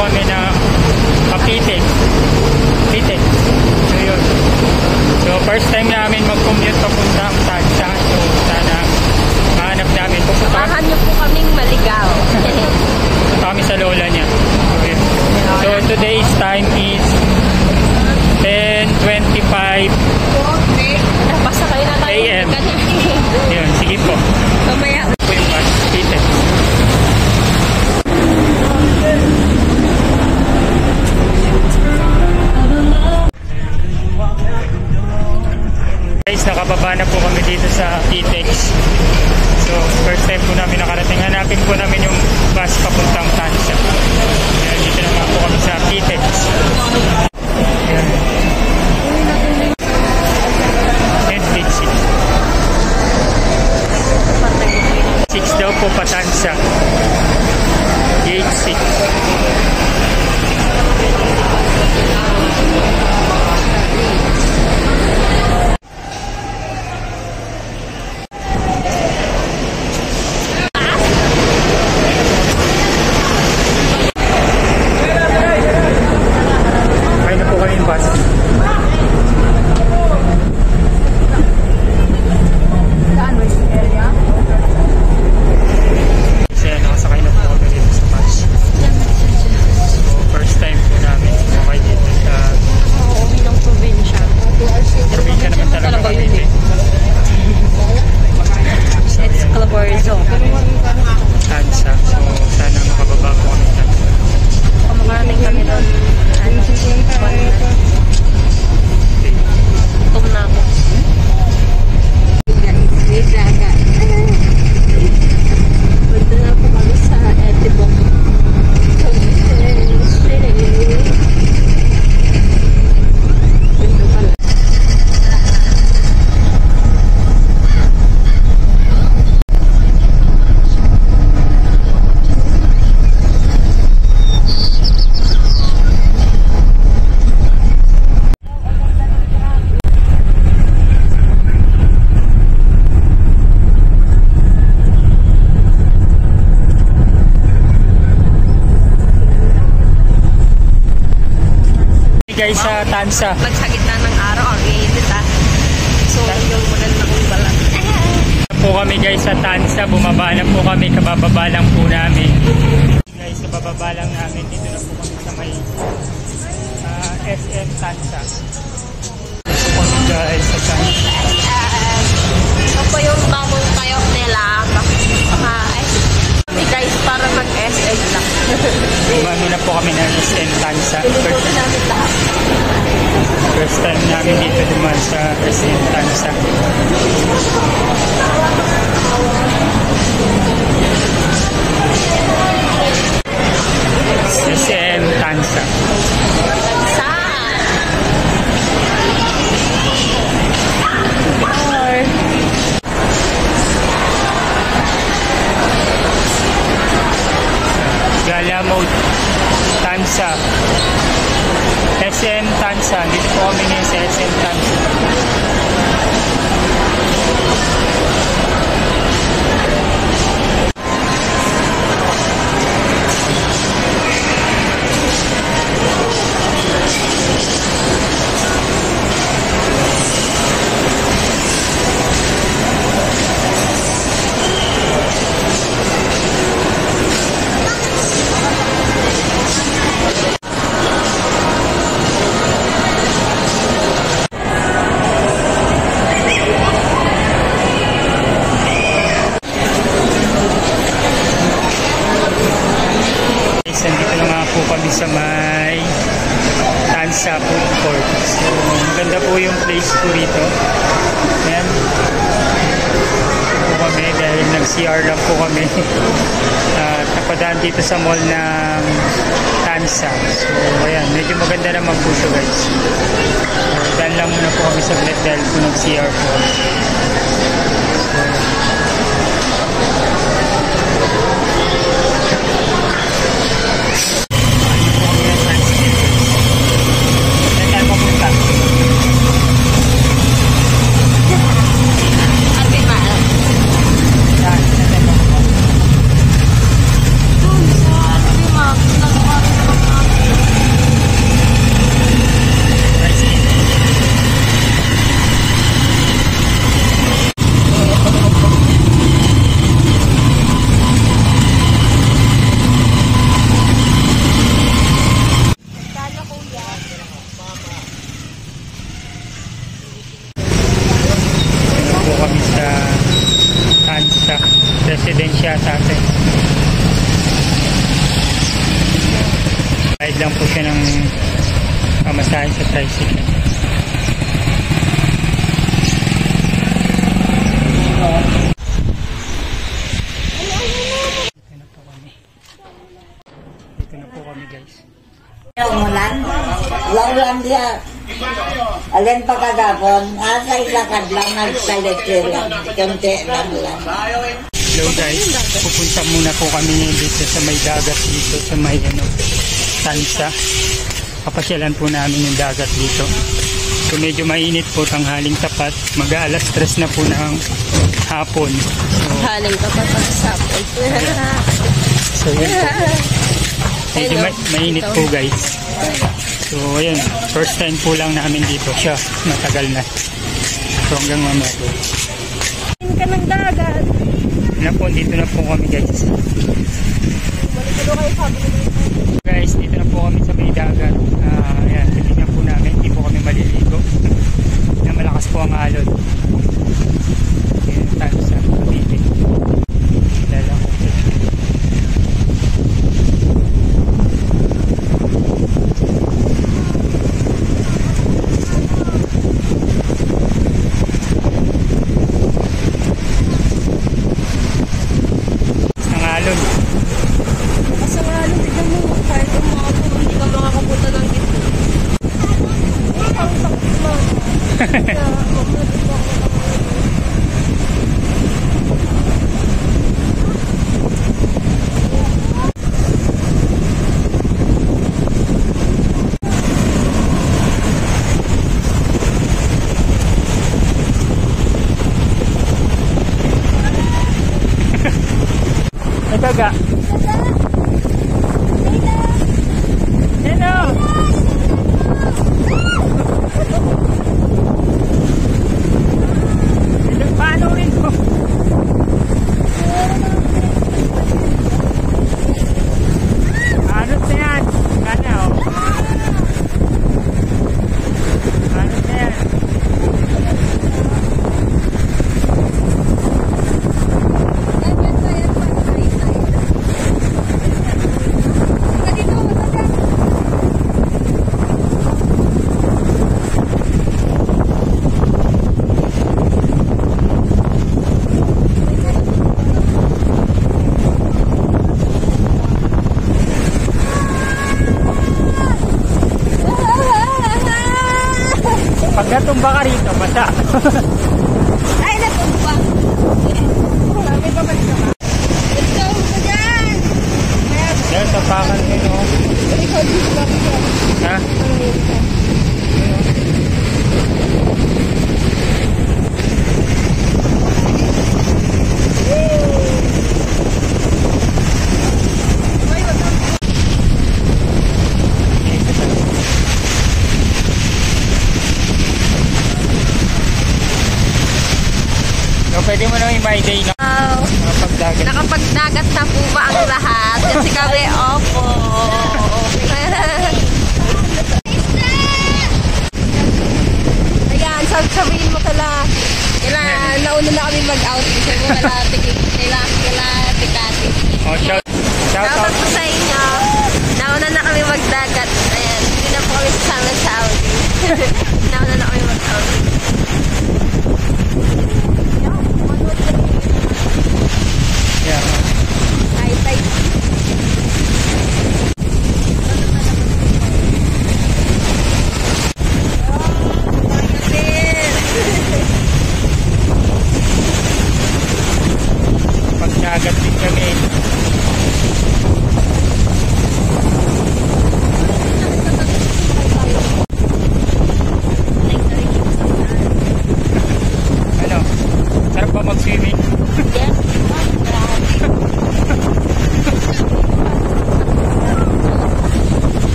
kami na Papitik. Pitik. So yun. So first time namin mag-commute papuntang Tansa. So sana mahanap namin. Samahan niyo po kaming maligaw. Kami sa lola niya. Okay. So today's time is 10:25 Basta kayo na tayo. AM. Yun, sige po. Mamaya. Po yung bus. Pitik. Guys, nakababa na po kami dito sa Pitex. So, first time po namin nakarating. Hanapin po namin yung bus papuntang Tansa. Ayan, dito naman po kami sa Pitex. Ayan. Netflix 6 daw po pa Tansa. Gate 6. Guys, sa Tansa. Sa gitna ng araw, ang init ah. So, yung maganda kong balat. Po kami guys sa Tansa. Bumaba na po kami. Kabababa lang po namin. Guys, kabababa lang namin. Dito na po kami sa may SM Tansa. Dito po kami guys sa Tansa. Ito po yung tamong kayok nila. Guys, para mag-SM lang. Bumano na po kami ng SM Tansa. First time namin dito naman sa SM Tansa. SM Tansa. Galamod Tansa. SM Tansa. Dito po kami ngayon sa SM Tansa. Sa may Tansa Food Court. So, maganda po yung place po rito. Ayan. Po kami dahil nag-CR lang po kami. Napadaan dito sa mall ng Tansa. So, ayan. Medyo maganda naman po siya guys. So, dahil lang muna po kami sa dahil po nag-CR po. lang po siya ng pamasahe sa tricycle. Dito na po kami guys. Umulan, laulan dia. Alin pa kagapon, asa ilakad lang nagsaliti lang, kunti lang. Hello guys, pupunta muna po kami dito sa may dagat dito sa may Tansa. Papasyalan po namin yung dagat dito. So medyo mainit po, tanghaling tapat, mag-aalas 3 na po ng hapon. So, Haling ka pa pagsapon. so yun po. Medyo mainit po guys. So ayun, first time po lang namin dito siya, matagal na. So hanggang mamaya po. Ka ng dagat. Na po, dito na po kami guys. Guys, dito na po kami sa may dagat. Ayan, titignan po namin, hindi po kami maliligo. Na malakas po ang alon. Ayan, tayo sa pabibig. Dala ko. Daga. Hello. Paano rin po? Ano na yan? Kana o? Ano na yan? Pag natumba ka rito, basta. Ay, natumba. May babalik ka ba? Let's go ka dyan. Yan, tapakan din o. Ikaw dito ba? Ha? Pwede mo naman i-my-day na nakapagdagat. Nakapagdagat na po ba ang lahat? Kasi kami, opo. Ayan, sabihin mo kala, nauna na kami mag-outing. Sabi mo kala, tikati. Oh, shout Shoutout out. po sa inyo. Nauna na kami magdagat. Ayan, hindi na po kami sasama sa outing. Nauna na kami mag-outing. Yeah. Tay.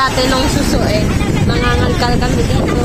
dati nung suso eh. Nangangalkal kami dito.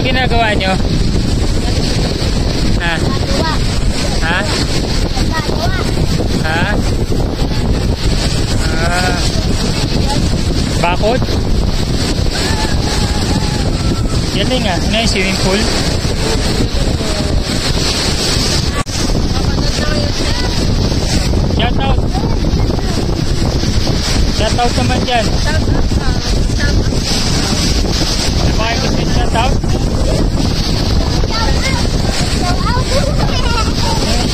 Ginagawa nyo? Ha? Ha? Ha? Bakod? Yan din nga. Ano yung swimming pool? Shout out! Shout out naman dyan. Ano ba kayo gusto shout out?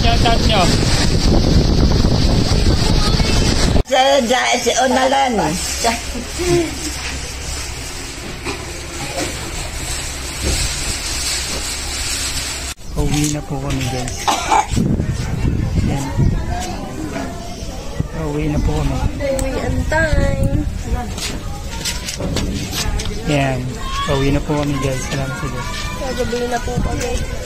Shout out nyo. Si Unalan. Uwi na po kami guys. Yan. Uwi na po kami. Uwi on time. Yan. Uwi na po kami guys. Salamat sa Diyos. Gagabi na po kami.